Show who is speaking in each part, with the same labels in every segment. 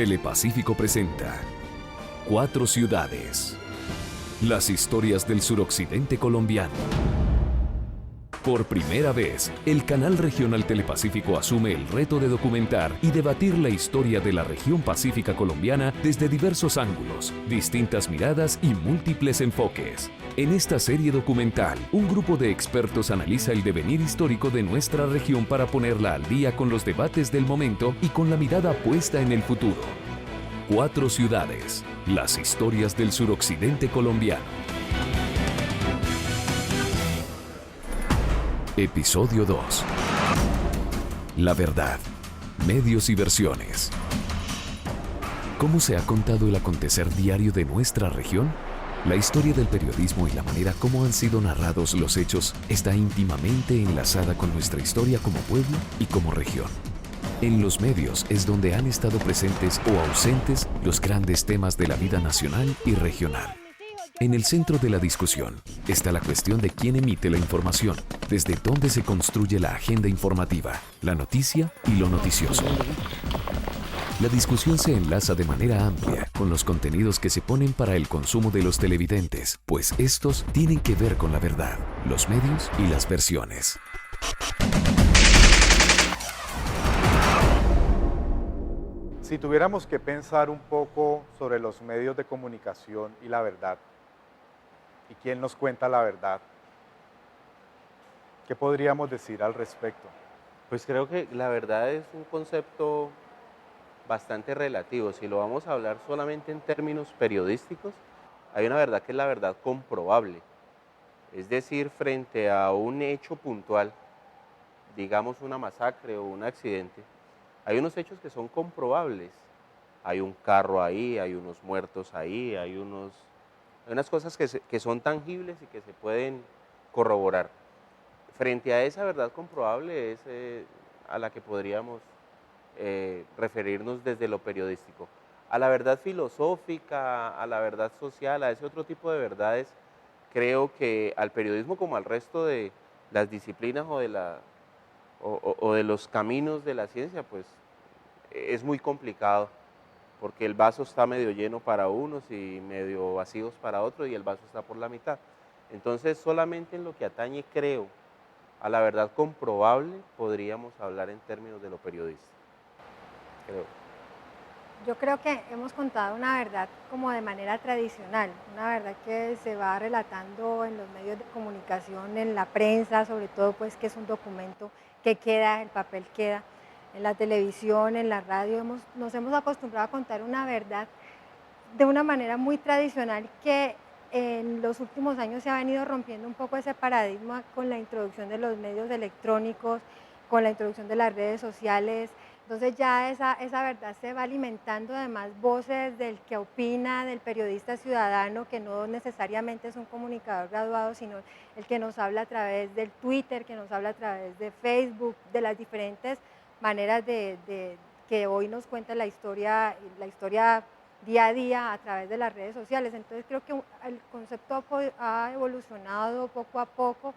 Speaker 1: Telepacífico presenta Cuatro ciudades. Las historias del suroccidente colombiano. Por primera vez, el canal regional Telepacífico asume el reto de documentar y debatir la historia de la región pacífica colombiana desde diversos ángulos, distintas miradas y múltiples enfoques. En esta serie documental, un grupo de expertos analiza el devenir histórico de nuestra región para ponerla al día con los debates del momento y con la mirada puesta en el futuro. Cuatro ciudades. Las historias del suroccidente colombiano. Episodio 2. La verdad. Medios y versiones. ¿Cómo se ha contado el acontecer diario de nuestra región? La historia del periodismo y la manera como han sido narrados los hechos está íntimamente enlazada con nuestra historia como pueblo y como región. En los medios es donde han estado presentes o ausentes los grandes temas de la vida nacional y regional. En el centro de la discusión está la cuestión de quién emite la información, desde dónde se construye la agenda informativa, la noticia y lo noticioso. La discusión se enlaza de manera amplia con los contenidos que se ponen para el consumo de los televidentes, pues estos tienen que ver con la verdad, los medios y las versiones.
Speaker 2: Si tuviéramos que pensar un poco sobre los medios de comunicación y la verdad, y quién nos cuenta la verdad, ¿qué podríamos decir al respecto?
Speaker 3: Pues creo que la verdad es un concepto bastante relativo. Si lo vamos a hablar solamente en términos periodísticos, hay una verdad que es la verdad comprobable. Es decir, frente a un hecho puntual, digamos una masacre o un accidente, hay unos hechos que son comprobables. Hay un carro ahí, hay unos muertos ahí, hay unas cosas que son tangibles y que se pueden corroborar. Frente a esa verdad comprobable es a la que podríamos referirnos desde lo periodístico. A la verdad filosófica, a la verdad social, a ese otro tipo de verdades, creo que al periodismo como al resto de las disciplinas o de los caminos de la ciencia, pues es muy complicado, porque el vaso está medio lleno para unos y medio vacíos para otros y el vaso está por la mitad. Entonces, solamente en lo que atañe, creo, a la verdad comprobable, podríamos hablar en términos de lo periodístico, creo.
Speaker 4: Yo creo que hemos contado una verdad como de manera tradicional, una verdad que se va relatando en los medios de comunicación, en la prensa, sobre todo pues que es un documento que queda, el papel queda, en la televisión, en la radio, nos hemos acostumbrado a contar una verdad de una manera muy tradicional que en los últimos años se ha venido rompiendo un poco ese paradigma con la introducción de los medios electrónicos, con la introducción de las redes sociales. Entonces ya esa verdad se va alimentando de más voces del que opina, del periodista ciudadano, que no necesariamente es un comunicador graduado, sino el que nos habla a través del Twitter, que nos habla a través de Facebook, de las diferentes maneras que hoy nos cuenta la historia día a día a través de las redes sociales. Entonces creo que el concepto ha evolucionado poco a poco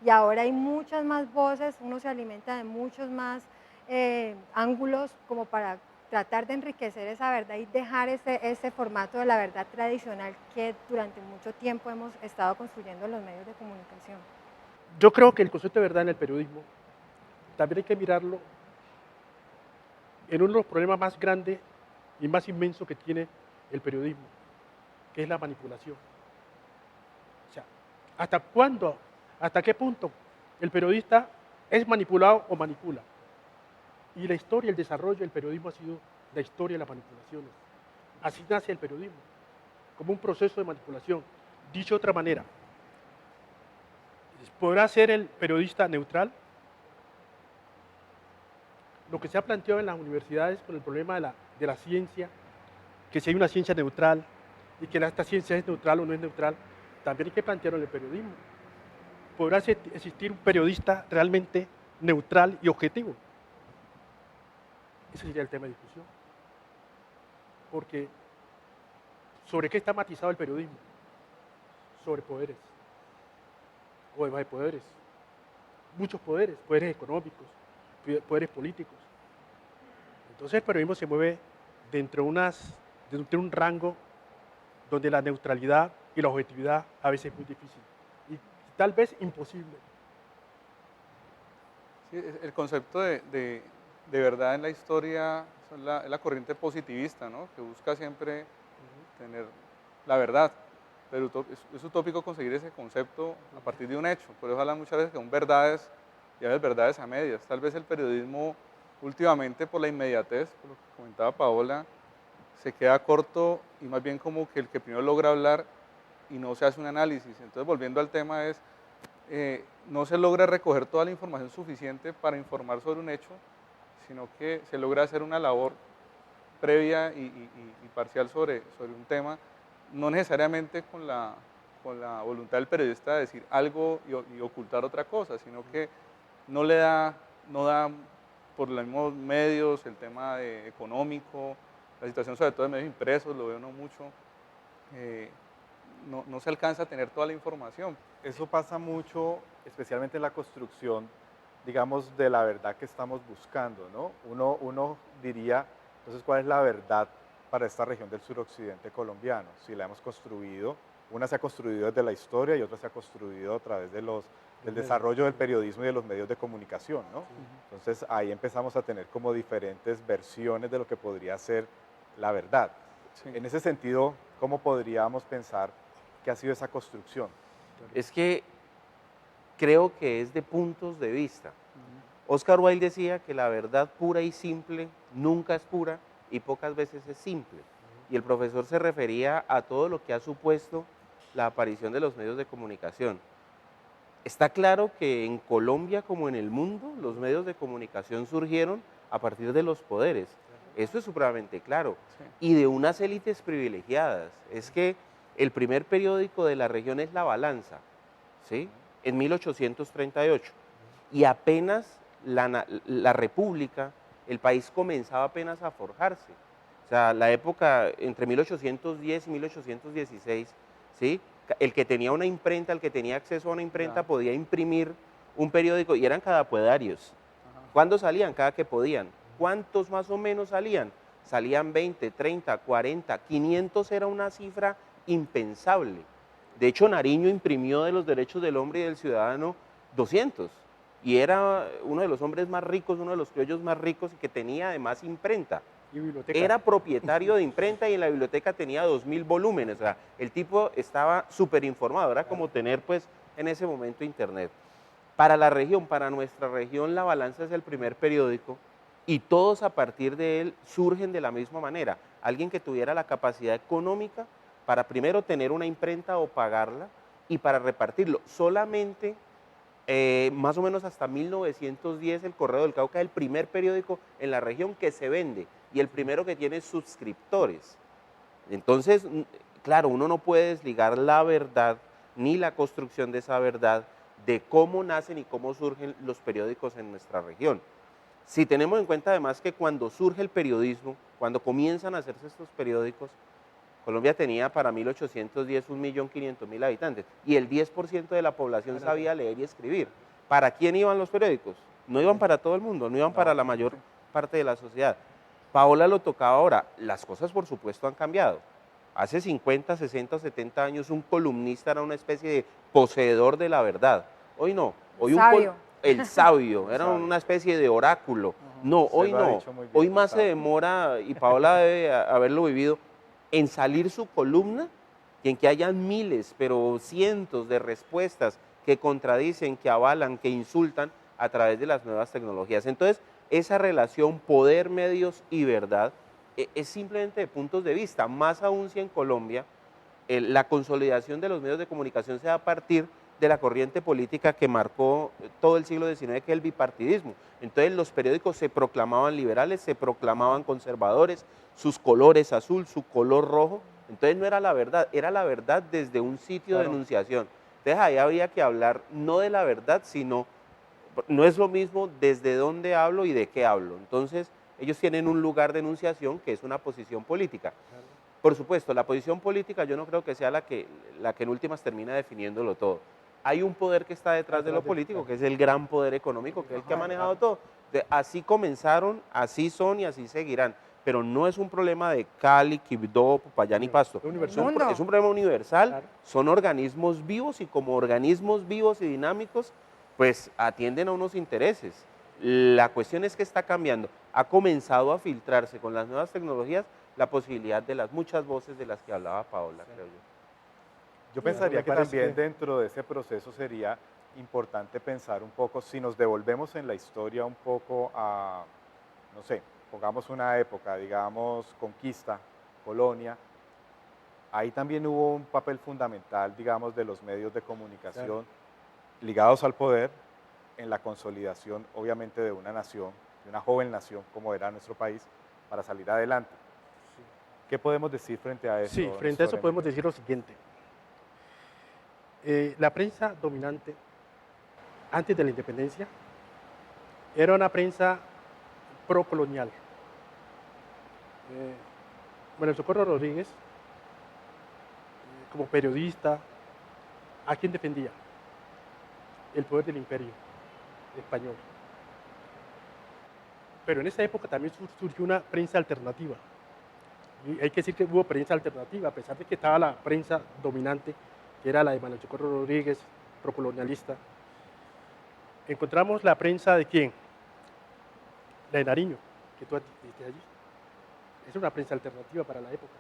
Speaker 4: y ahora hay muchas más voces, uno se alimenta de muchos más ángulos como para tratar de enriquecer esa verdad y dejar ese formato de la verdad tradicional que durante mucho tiempo hemos estado construyendo en los medios de comunicación.
Speaker 5: Yo creo que el concepto de verdad en el periodismo también hay que mirarlo en uno de los problemas más grandes y más inmensos que tiene el periodismo, que es la manipulación. O sea, ¿hasta cuándo, hasta qué punto el periodista es manipulado o manipula? Y la historia, el desarrollo del periodismo ha sido la historia de las manipulaciones. Así nace el periodismo, como un proceso de manipulación. Dicho de otra manera, ¿podrá ser el periodista neutral? Lo que se ha planteado en las universidades con el problema de la ciencia, que si hay una ciencia neutral y que esta ciencia es neutral o no es neutral, también hay que plantearlo en el periodismo. ¿Podrá existir un periodista realmente neutral y objetivo? Ese sería el tema de discusión. Porque, ¿sobre qué está matizado el periodismo? Sobre poderes, o demás de poderes. Muchos poderes, poderes económicos, poderes políticos. Entonces el periodismo se mueve dentro de un rango donde la neutralidad y la objetividad a veces es muy difícil y tal vez imposible.
Speaker 6: Sí, el concepto de verdad en la historia es la corriente positivista, ¿no? Que busca siempre tener la verdad, pero es utópico conseguir ese concepto a partir de un hecho. Por eso hablan muchas veces que son verdades y a veces verdades a medias. Tal vez el periodismo últimamente por la inmediatez, por lo que comentaba Paola, se queda corto y más bien como que el que primero logra hablar y no se hace un análisis. Entonces, volviendo al tema es, no se logra recoger toda la información suficiente para informar sobre un hecho, sino que se logra hacer una labor previa y parcial sobre un tema, no necesariamente con la voluntad del periodista de decir algo y ocultar otra cosa, sino que no da por los mismos medios, el tema económico, la situación sobre todo de medios impresos, lo veo no mucho, no se alcanza a tener toda la información.
Speaker 2: Eso pasa mucho, especialmente en la construcción, digamos, de la verdad que estamos buscando, ¿no? Uno diría, entonces, ¿cuál es la verdad para esta región del suroccidente colombiano? Si la hemos construido, una se ha construido desde la historia y otra se ha construido a través del desarrollo del periodismo y de los medios de comunicación, ¿no? Entonces, ahí empezamos a tener como diferentes versiones de lo que podría ser la verdad.
Speaker 6: Sí.
Speaker 2: En ese sentido, ¿cómo podríamos pensar que ha sido esa construcción?
Speaker 3: Es que creo que es de puntos de vista. Oscar Wilde decía que la verdad pura y simple nunca es pura y pocas veces es simple. Y el profesor se refería a todo lo que ha supuesto la aparición de los medios de comunicación. Está claro que en Colombia como en el mundo los medios de comunicación surgieron a partir de los poderes. Eso es supremamente claro.
Speaker 6: Sí.
Speaker 3: Y de unas élites privilegiadas. Es que el primer periódico de la región es La Balanza, ¿sí? En 1838. Y apenas la República, el país comenzaba apenas a forjarse. O sea, la época entre 1810 y 1816, ¿sí? El que tenía una imprenta, el que tenía acceso a una imprenta, podía imprimir un periódico y eran cadapoedarios. ¿Cuándo salían? Cada que podían. ¿Cuántos más o menos salían? Salían 20, 30, 40, 500 era una cifra impensable. De hecho, Nariño imprimió de los derechos del hombre y del ciudadano 200 y era uno de los hombres más ricos, uno de los criollos más ricos y que tenía además imprenta.
Speaker 5: Y biblioteca.
Speaker 3: Era propietario de imprenta y en la biblioteca tenía 2000 volúmenes, o sea, el tipo estaba súper informado, era como tener pues en ese momento internet. Para la región, para nuestra región, La Balanza es el primer periódico y todos a partir de él surgen de la misma manera. Alguien que tuviera la capacidad económica para primero tener una imprenta o pagarla y para repartirlo. Solamente más o menos hasta 1910 el Correo del Cauca es el primer periódico en la región que se vende y el primero que tiene suscriptores. Entonces, claro, uno no puede desligar la verdad ni la construcción de esa verdad de cómo nacen y cómo surgen los periódicos en nuestra región. Si tenemos en cuenta además que cuando surge el periodismo, cuando comienzan a hacerse estos periódicos, Colombia tenía para 1810 1.500.000 habitantes y el 10% de la población sabía leer y escribir. ¿Para quién iban los periódicos? No iban para todo el mundo, no iban para la mayor parte de la sociedad. Paola lo tocaba ahora, las cosas por supuesto han cambiado. Hace 50, 60, 70 años un columnista era una especie de poseedor de la verdad. Hoy no, hoy
Speaker 4: Sabio.
Speaker 3: el sabio, era
Speaker 2: sabio.
Speaker 3: una especie de oráculo. No,
Speaker 2: Usted
Speaker 3: hoy
Speaker 2: lo ha
Speaker 3: no,
Speaker 2: dicho muy bien,
Speaker 3: hoy
Speaker 2: el
Speaker 3: más se
Speaker 2: sabio.
Speaker 3: demora, y Paola debe haberlo vivido, en salir su columna y en que hayan miles, pero cientos de respuestas que contradicen, que avalan, que insultan a través de las nuevas tecnologías. Entonces, esa relación poder, medios y verdad es simplemente de puntos de vista, más aún si en Colombia la consolidación de los medios de comunicación se da a partir de la corriente política que marcó todo el siglo XIX, que es el bipartidismo. Entonces los periódicos se proclamaban liberales, se proclamaban conservadores, sus colores azul, su color rojo. Entonces no era la verdad, era la verdad desde un sitio de enunciación. Entonces ahí había que hablar no de la verdad, sino, no es lo mismo desde dónde hablo y de qué hablo. Entonces ellos tienen un lugar de enunciación que es una posición política. Por supuesto, la posición política yo no creo que sea la que en últimas termina definiéndolo todo. Hay un poder que está detrás de lo político, que es el gran poder económico, que es el que ha manejado todo. Así comenzaron, así son y así seguirán. pero no es un problema de Cali, Quibdó, Popayán y Pasto.
Speaker 5: Es universal.
Speaker 4: Mundo.
Speaker 3: Es un problema universal,
Speaker 5: Claro.
Speaker 3: son organismos vivos y como organismos vivos y dinámicos, pues atienden a unos intereses. La cuestión es que está cambiando. Ha comenzado a filtrarse con las nuevas tecnologías la posibilidad de las muchas voces de las que hablaba Paola, creo yo.
Speaker 2: Yo pensaría
Speaker 5: me
Speaker 2: que
Speaker 5: parece
Speaker 2: también
Speaker 5: que-
Speaker 2: dentro de ese proceso sería importante pensar un poco, si nos devolvemos en la historia un poco a, no sé, pongamos una época, digamos, conquista, colonia, ahí también hubo un papel fundamental, digamos, de los medios de comunicación
Speaker 5: Claro.
Speaker 2: ligados al poder en la consolidación, obviamente, de una nación, de una joven nación como era nuestro país, para salir adelante. ¿Qué podemos decir frente a eso?
Speaker 5: Sí, frente a eso
Speaker 2: Néstor
Speaker 5: podemos
Speaker 2: Emilio?
Speaker 5: decir lo siguiente. La prensa dominante antes de la independencia era una prensa procolonial. Manuel Socorro Rodríguez, como periodista, ¿a quién defendía? El poder del imperio español. Pero en esa época también surgió una prensa alternativa. Y hay que decir que hubo prensa alternativa, a pesar de que estaba la prensa dominante, que era la de Manuel Socorro Rodríguez, procolonialista. Encontramos la prensa de quién? La de Nariño, que tú estuviste allí. Es una prensa alternativa para la época.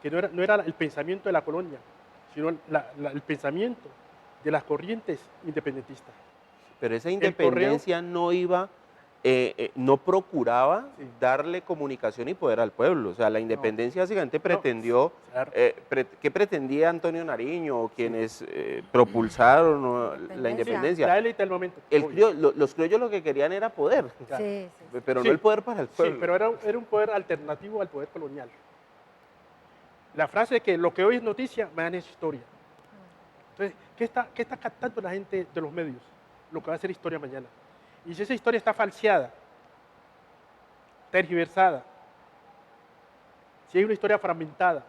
Speaker 5: Que no era el pensamiento de la colonia, sino el pensamiento de las corrientes independentistas.
Speaker 3: Pero esa
Speaker 5: correo-
Speaker 3: independencia no iba, no procuraba
Speaker 5: Sí.
Speaker 3: darle comunicación y poder al pueblo. O sea, la independencia básicamente pretendió,
Speaker 5: Claro.
Speaker 3: ¿qué pretendía Antonio Nariño o quienes propulsaron la
Speaker 4: Independencia.
Speaker 3: independencia?
Speaker 5: La élite del momento.
Speaker 3: El
Speaker 5: obvio.
Speaker 3: los criollos lo que querían era poder,
Speaker 5: Claro.
Speaker 4: Sí, sí.
Speaker 3: pero
Speaker 5: Sí.
Speaker 3: no el poder para el pueblo.
Speaker 5: Sí, pero era un poder alternativo al poder colonial. La frase de que lo que hoy es noticia, mañana es historia. Entonces, qué está captando la gente de los medios? Lo que va a ser historia mañana. Y si esa historia está falseada, tergiversada, si hay una historia fragmentada,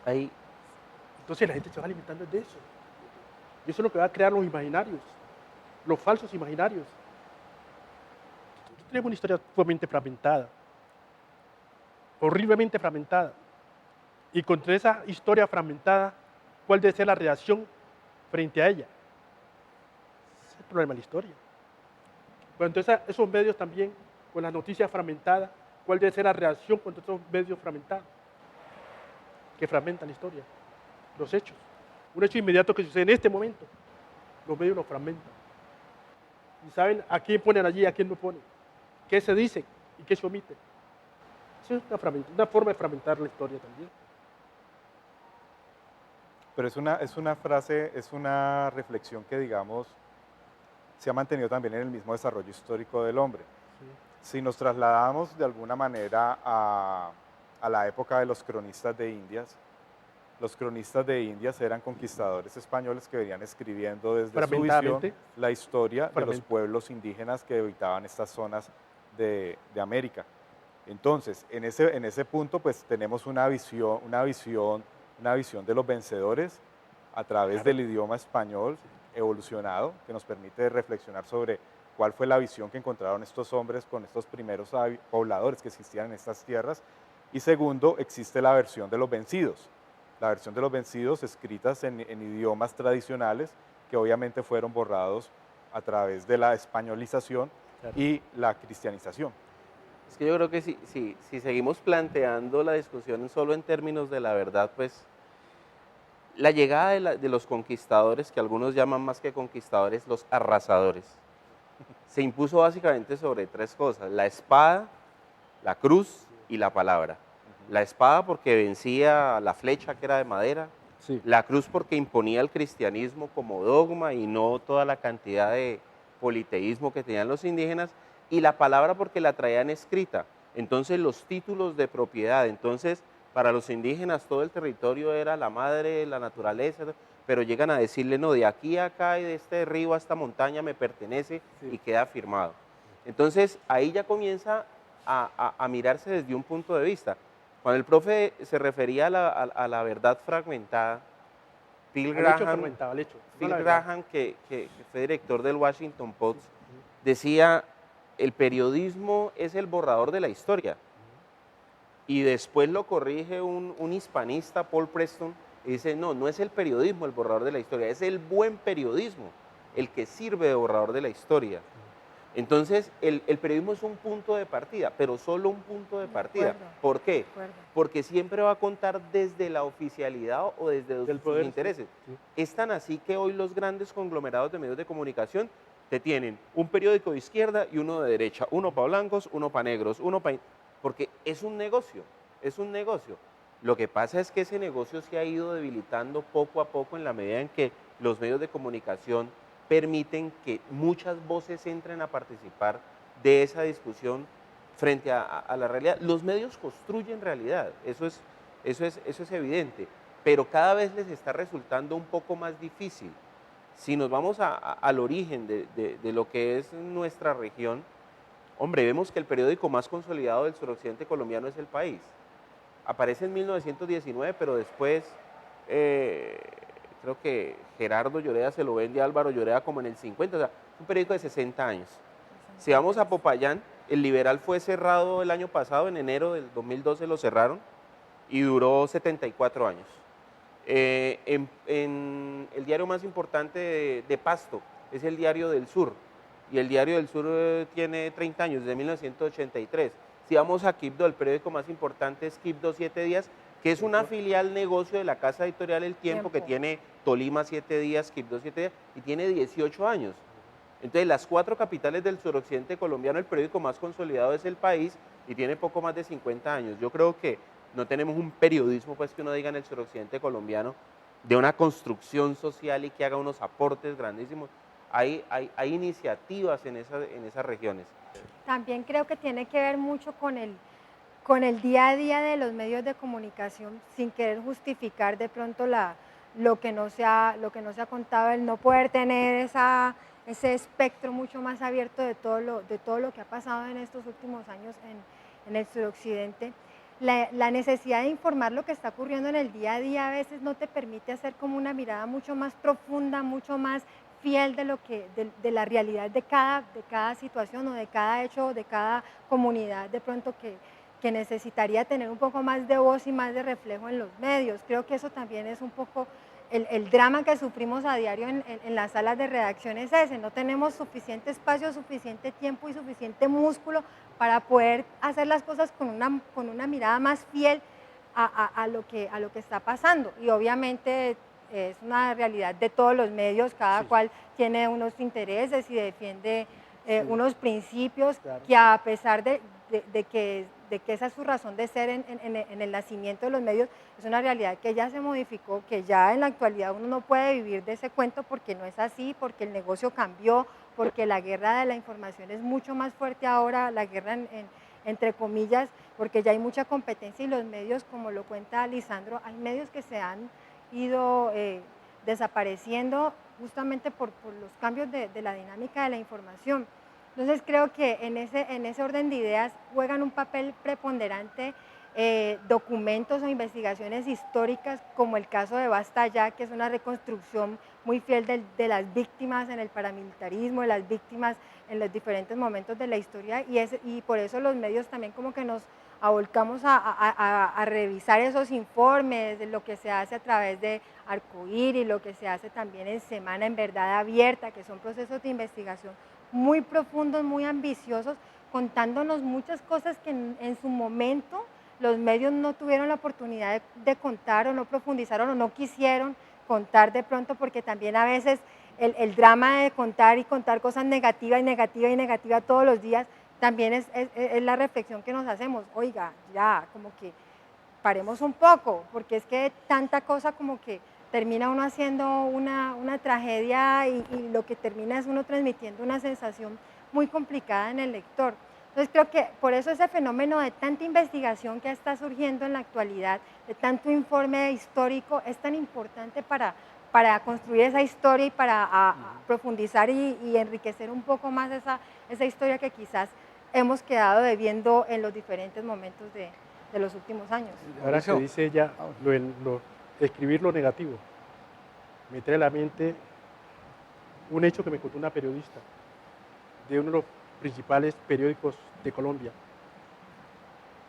Speaker 3: Ahí,
Speaker 5: entonces la gente se va alimentando de eso. Y eso es lo que va a crear los imaginarios, los falsos imaginarios. Nosotros tenemos una historia sumamente fragmentada, horriblemente fragmentada. Y contra esa historia fragmentada, ¿cuál debe ser la reacción frente a ella? Ese es el problema de la historia. Bueno, entonces esos medios también, con las noticias fragmentadas, ¿cuál debe ser la reacción contra esos medios fragmentados? Que fragmentan la historia, los hechos. Un hecho inmediato que sucede en este momento, los medios lo fragmentan. Y saben a quién ponen allí, a quién no ponen, qué se dice y qué se omite. Esa es una forma de fragmentar la historia también.
Speaker 2: Pero es una frase, es una reflexión que, digamos, se ha mantenido también en el mismo desarrollo histórico del hombre. Si nos trasladamos de alguna manera a la época de los cronistas de Indias, los cronistas de Indias eran conquistadores españoles que venían escribiendo desde su visión
Speaker 5: Fragmentadamente.
Speaker 2: la historia de los
Speaker 5: Fragment.
Speaker 2: pueblos indígenas que habitaban estas zonas de América. Entonces, en ese punto, pues tenemos una visión de los vencedores a través
Speaker 5: Claro.
Speaker 2: del idioma español evolucionado, que nos permite reflexionar sobre cuál fue la visión que encontraron estos hombres con estos primeros pobladores que existían en estas tierras. Y segundo, existe la versión de los vencidos. La versión de los vencidos escritas en idiomas tradicionales que obviamente fueron borrados a través de la españolización
Speaker 5: Claro.
Speaker 2: y la cristianización.
Speaker 3: es que yo creo que si seguimos planteando la discusión solo en términos de la verdad, pues la llegada de los conquistadores, que algunos llaman más que conquistadores, los arrasadores, se impuso básicamente sobre tres cosas: la espada, la cruz y la palabra. La espada porque vencía la flecha, que era de madera;
Speaker 5: Sí.
Speaker 3: la cruz porque imponía el cristianismo como dogma y no toda la cantidad de politeísmo que tenían los indígenas; y la palabra porque la traían escrita. Entonces los títulos de propiedad, entonces para los indígenas todo el territorio era la madre, la naturaleza, pero llegan a decirle: no, de aquí a acá y de este río a esta montaña me pertenece,
Speaker 5: Sí.
Speaker 3: y queda firmado. Entonces ahí ya comienza a mirarse desde un punto de vista. Cuando el profe se refería a la verdad fragmentada, Phil
Speaker 5: Al hecho
Speaker 3: Graham,
Speaker 5: fragmentado, al hecho. no
Speaker 3: Phil
Speaker 5: la verdad.
Speaker 3: Graham, que fue director del Washington Post, decía: el periodismo es el borrador de la historia. Y después lo corrige un hispanista, Paul Preston, y dice, no, no es el periodismo el borrador de la historia, es el buen periodismo el que sirve de borrador de la historia. Entonces, el periodismo es un punto de partida, pero solo un punto de partida.
Speaker 4: acuerdo,
Speaker 3: ¿Por qué?
Speaker 4: de acuerdo.
Speaker 3: Porque siempre va a contar desde la oficialidad o desde
Speaker 5: Del
Speaker 3: sus
Speaker 5: poder, sí.
Speaker 3: intereses.
Speaker 5: Sí.
Speaker 3: Es tan así que hoy los grandes conglomerados de medios de comunicación te tienen un periódico de izquierda y uno de derecha, uno para blancos, uno para negros, uno para... Porque es un negocio, es un negocio. Lo que pasa es que ese negocio se ha ido debilitando poco a poco en la medida en que los medios de comunicación permiten que muchas voces entren a participar de esa discusión frente a la realidad. Los medios construyen realidad, eso es evidente, pero cada vez les está resultando un poco más difícil. Si nos vamos al origen de lo que es nuestra región, hombre, vemos que el periódico más consolidado del suroccidente colombiano es El País. Aparece en 1919, pero después creo que Gerardo Lloreda se lo vende a Álvaro Lloreda como en el 50, o sea, es un periódico de 60 años. Si vamos a Popayán, el Liberal fue cerrado el año pasado, en enero del 2012 lo cerraron y duró 74 años. En el diario más importante de Pasto es el Diario del Sur, y el Diario del Sur tiene 30 años, desde 1983. Si vamos a Quibdó, el periódico más importante es Quibdó 7 Días, que es una filial negocio de la casa editorial El Tiempo, que tiene Tolima 7 Días, Quibdó 7 Días, y tiene 18 años. Entonces, las 4 capitales del suroccidente colombiano, el periódico más consolidado es El País, y tiene poco más de 50 años. Yo creo que no tenemos un periodismo, pues, que uno diga en el suroccidente colombiano, de una construcción social y que haga unos aportes grandísimos. Hay iniciativas en esas regiones.
Speaker 4: También creo que tiene que ver mucho con el día a día de los medios de comunicación, sin querer justificar de pronto lo que no se ha contado, el no poder tener ese espectro mucho más abierto de todo lo que ha pasado en estos últimos años en el suroccidente. La necesidad de informar lo que está ocurriendo en el día a día a veces no te permite hacer como una mirada mucho más profunda, mucho más fiel de la realidad de cada situación o de cada hecho o de cada comunidad de pronto que necesitaría tener un poco más de voz y más de reflejo en los medios. Creo que eso también es un poco el drama que sufrimos a diario en las salas de redacción, es ese: no tenemos suficiente espacio, suficiente tiempo y suficiente músculo para poder hacer las cosas con una mirada más fiel a lo que está pasando. Y obviamente es una realidad de todos los medios, cada cual tiene unos intereses y defiende unos principios,
Speaker 5: claro,
Speaker 4: que a pesar de que esa es su razón de ser en el nacimiento de los medios, es una realidad que ya se modificó, que ya en la actualidad uno no puede vivir de ese cuento porque no es así, porque el negocio cambió, porque la guerra de la información es mucho más fuerte ahora, la guerra entre comillas, porque ya hay mucha competencia y los medios, como lo cuenta Lisandro, hay medios que se han ido desapareciendo justamente por los cambios de la dinámica de la información. Entonces creo que en ese orden de ideas juegan un papel preponderante documentos o investigaciones históricas, como el caso de Basta Ya, que es una reconstrucción muy fiel de las víctimas en el paramilitarismo, de las víctimas en los diferentes momentos de la historia, y por eso los medios también como que nos avolcamos a revisar esos informes, de lo que se hace a través de Arcoíris, lo que se hace también en Semana en Verdad Abierta, que son procesos de investigación muy profundos, muy ambiciosos, contándonos muchas cosas que en su momento los medios no tuvieron la oportunidad de contar, o no profundizaron, o no quisieron contar de pronto, porque también a veces el drama de contar y contar cosas negativas y negativas y negativas todos los días, también es la reflexión que nos hacemos: oiga, ya, como que paremos un poco, porque es que tanta cosa como que termina uno haciendo una tragedia y lo que termina es uno transmitiendo una sensación muy complicada en el lector. Entonces creo que por eso ese fenómeno de tanta investigación que está surgiendo en la actualidad, de tanto informe histórico, es tan importante para construir esa historia y para profundizar y enriquecer un poco más esa historia que quizás hemos quedado debiendo en los diferentes momentos de los últimos años.
Speaker 5: Ahora se dice ella, escribir lo negativo. Me trae a la mente un hecho que me contó una periodista de uno de los principales periódicos de Colombia.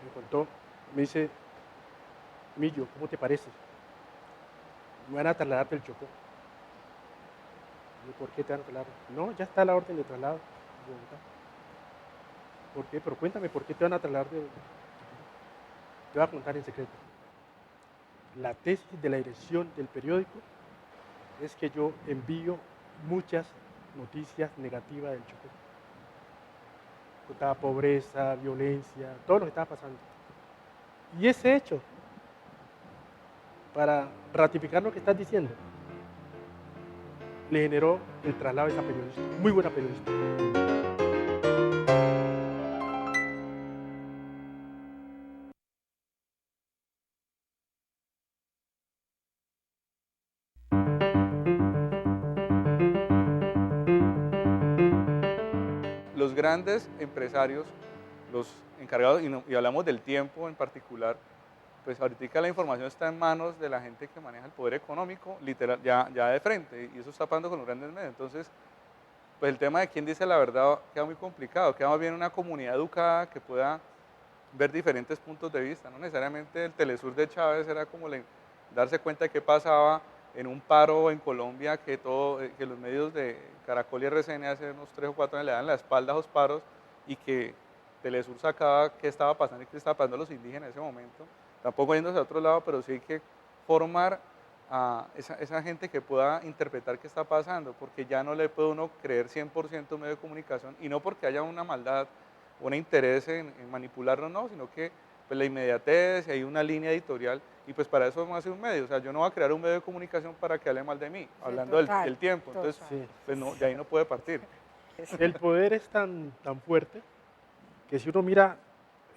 Speaker 5: Me contó, me dice, Millo, ¿cómo te parece? Me van a trasladar del Chocó. Y yo, ¿por qué te van a trasladar? No, ya está la orden de traslado de Bogotá. ¿Por qué? Pero cuéntame, ¿por qué te van a trasladar de Bogotá? Te voy a contar en secreto. La tesis de la dirección del periódico es que yo envío muchas noticias negativas del Chocó. Contaba pobreza, violencia, todo lo que estaba pasando. Y ese hecho, para ratificar lo que estás diciendo, le generó el traslado de esa periodista, muy buena periodista.
Speaker 6: Los grandes empresarios, los encargados, y hablamos del tiempo en particular, pues ahorita la información está en manos de la gente que maneja el poder económico, literal, ya de frente, y eso está pasando con los grandes medios. Entonces, pues el tema de quién dice la verdad queda muy complicado, queda más bien una comunidad educada que pueda ver diferentes puntos de vista. No necesariamente el Telesur de Chávez era como darse cuenta de qué pasaba en un paro en Colombia, que los medios de Caracol y RCN hace unos 3 o 4 años le dan la espalda a los paros, y que Telesur sacaba qué estaba pasando y qué estaba pasando a los indígenas en ese momento. Tampoco yéndose a otro lado, pero sí hay que formar a esa gente que pueda interpretar qué está pasando, porque ya no le puede uno creer 100% un medio de comunicación, y no porque haya una maldad, un interés en manipularlo, no, sino que pues la inmediatez, y hay una línea editorial, y pues para eso vamos a hacer un medio. O sea, yo no voy a crear un medio de comunicación para que hable mal de mí, hablando del tiempo. Entonces,
Speaker 5: Sí.
Speaker 6: pues no, de ahí no puede partir.
Speaker 5: El poder es tan fuerte que si uno mira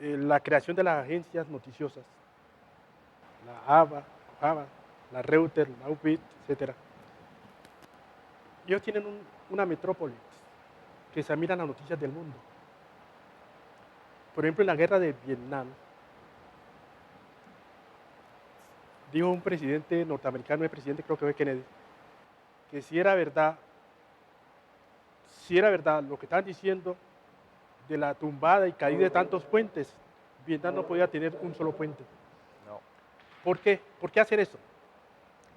Speaker 5: la creación de las agencias noticiosas, la ABA, la Reuters, la UPIT, etc. Ellos tienen una metrópolis que se miran las noticias del mundo. Por ejemplo, en la guerra de Vietnam, dijo un presidente norteamericano, el presidente creo que fue Kennedy, que si era verdad lo que estaban diciendo de la tumbada y caída de tantos puentes, Vietnam no podía tener un solo puente.
Speaker 2: No.
Speaker 5: ¿Por qué? ¿Por qué hacer eso?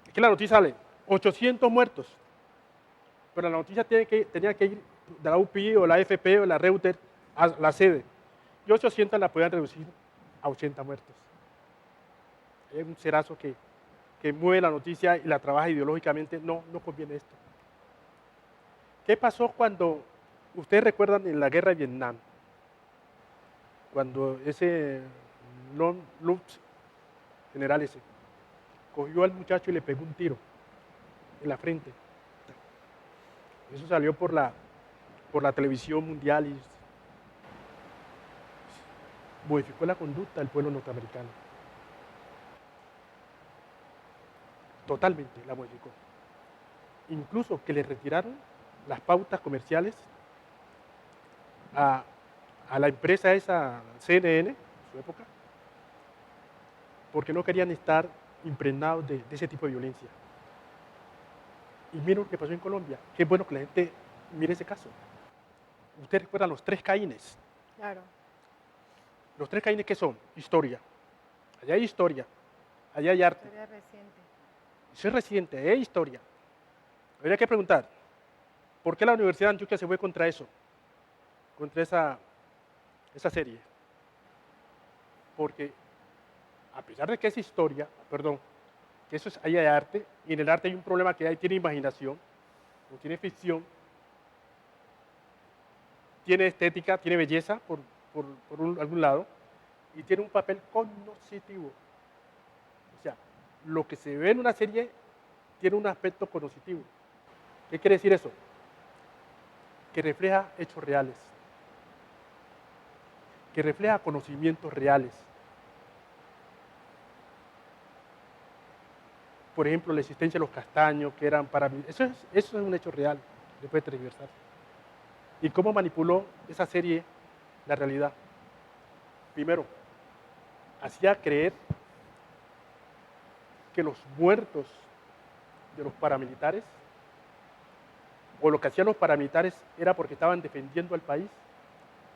Speaker 5: Es que la noticia sale 800 muertos, pero la noticia tenía que ir de la UPI o la AFP o la Reuters a la sede, y 800 la podían reducir a 80 muertos. Es un cerazo que mueve la noticia y la trabaja ideológicamente. No conviene esto. ¿Qué pasó cuando, ustedes recuerdan en la guerra de Vietnam, cuando ese Lon Lutz, general ese, cogió al muchacho y le pegó un tiro en la frente? Eso salió por la televisión mundial y modificó la conducta del pueblo norteamericano. Totalmente la modificó. Incluso que le retiraron las pautas comerciales a la empresa esa, CNN, en su época, porque no querían estar impregnados de ese tipo de violencia. Y miren lo que pasó en Colombia. Qué bueno que la gente mire ese caso. Ustedes recuerdan los 3 Caínes.
Speaker 4: Claro.
Speaker 5: Los 3 Caínes, ¿qué son? Historia. Allá hay historia, allá hay arte.
Speaker 4: Historia reciente.
Speaker 5: Eso es reciente, es historia. Habría que preguntar, ¿por qué la Universidad de Antioquia se fue contra eso? Contra esa serie. Porque a pesar de que es historia, que eso es, ahí hay arte, y en el arte hay un problema que ahí tiene imaginación, o tiene ficción, tiene estética, tiene belleza por algún lado, y tiene un papel cognoscitivo. O sea, lo que se ve en una serie tiene un aspecto cognoscitivo. ¿Qué quiere decir eso? Que refleja hechos reales, que refleja conocimientos reales. Por ejemplo, la existencia de los castaños, que eran eso es un hecho real, después de tergiversar. ¿Y cómo manipuló esa serie la realidad? Primero, hacía creer que los muertos de los paramilitares, o lo que hacían los paramilitares, era porque estaban defendiendo al país,